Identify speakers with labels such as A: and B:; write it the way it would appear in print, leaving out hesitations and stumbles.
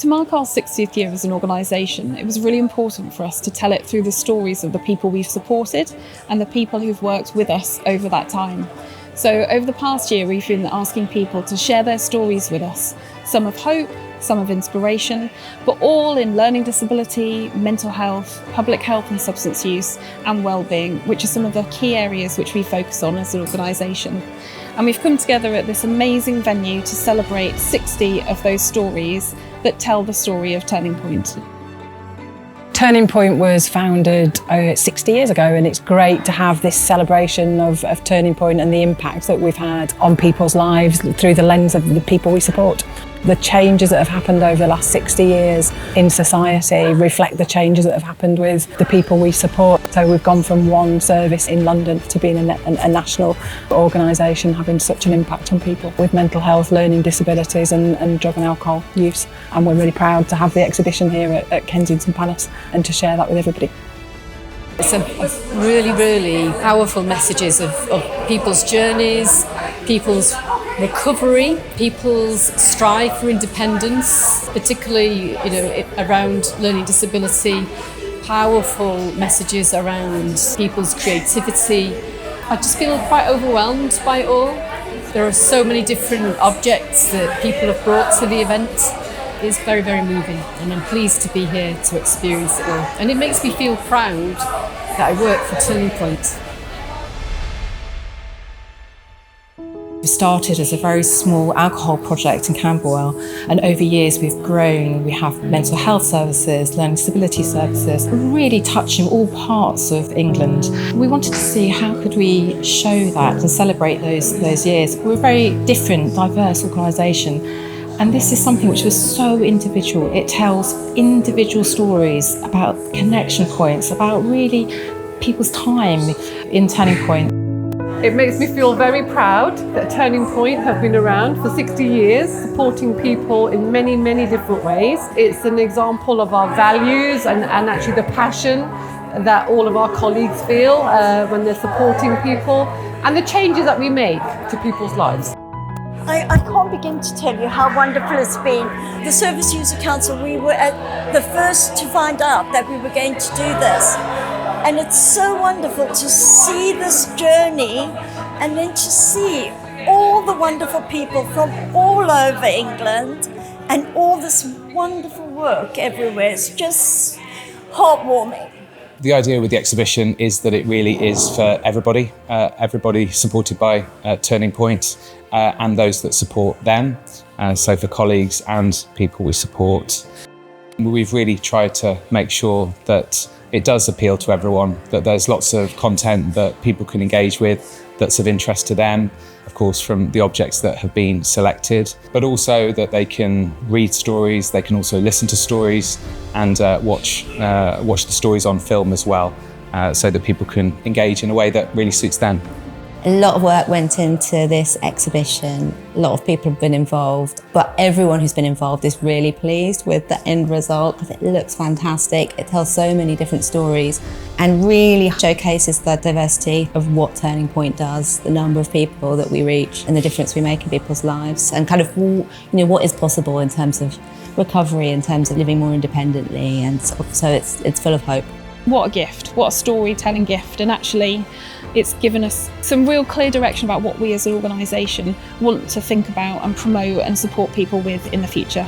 A: To mark our 60th year as an organisation, it was really important for us to tell it through the stories of the people we've supported and the people who've worked with us over that time. So over the past year, we've been asking people to share their stories with us, some of hope, some of inspiration, but all in learning disability, mental health, public health and substance use, and wellbeing, which are some of the key areas which we focus on as an organisation. And we've come together at this amazing venue to celebrate 60 of those stories that tell the story of Turning Point.
B: Turning Point was founded 60 years ago, and it's great to have this celebration of Turning Point and the impact that we've had on people's lives through the lens of the people we support. The changes that have happened over the last 60 years in society reflect the changes that have happened with the people we support. So we've gone from one service in London to being a national organisation, having such an impact on people with mental health, learning disabilities and drug and alcohol use. And we're really proud to have the exhibition here at Kensington Palace and to share that with everybody.
C: It's really powerful messages of people's journeys, people's recovery, people's strive for independence, particularly around learning disability, powerful messages around people's creativity. I just feel quite overwhelmed by it all. There are so many different objects that people have brought to the event. It's very, very moving, and I'm pleased to be here to experience it all. And it makes me feel proud that I work for Turning Point. We started as a very small alcohol project in Camberwell, and over years we've grown. We have mental health services, learning disability services, really touching all parts of England. We wanted to see how could we show that and celebrate those years. We're a very different, diverse organisation, and this is something which was so individual. It tells individual stories about connection points, about really people's time in Turning Point.
D: It makes me feel very proud that Turning Point have been around for 60 years, supporting people in many, many different ways. It's an example of our values and actually the passion that all of our colleagues feel when they're supporting people, and the changes that we make to people's lives.
E: I can't begin to tell you how wonderful it's been. The Service User Council, we were the first to find out that we were going to do this. And it's so wonderful to see this journey and then to see all the wonderful people from all over England and all this wonderful work everywhere. It's just heartwarming.
F: The idea with the exhibition is that it really is for everybody, everybody supported by Turning Point and those that support them, so for colleagues and people we support. We've really tried to make sure that it does appeal to everyone, that there's lots of content that people can engage with that's of interest to them, of course from the objects that have been selected, but also that they can read stories, they can also listen to stories and watch the stories on film as well, so that people can engage in a way that really suits them.
G: A lot of work went into this exhibition. A lot of people have been involved, but everyone who's been involved is really pleased with the end result because it looks fantastic. It tells so many different stories and really showcases the diversity of what Turning Point does, the number of people that we reach and the difference we make in people's lives, and kind of what is possible in terms of recovery, in terms of living more independently, and so it's full of hope.
A: What a gift, what a storytelling gift, and actually it's given us some real clear direction about what we as an organisation want to think about and promote and support people with in the future.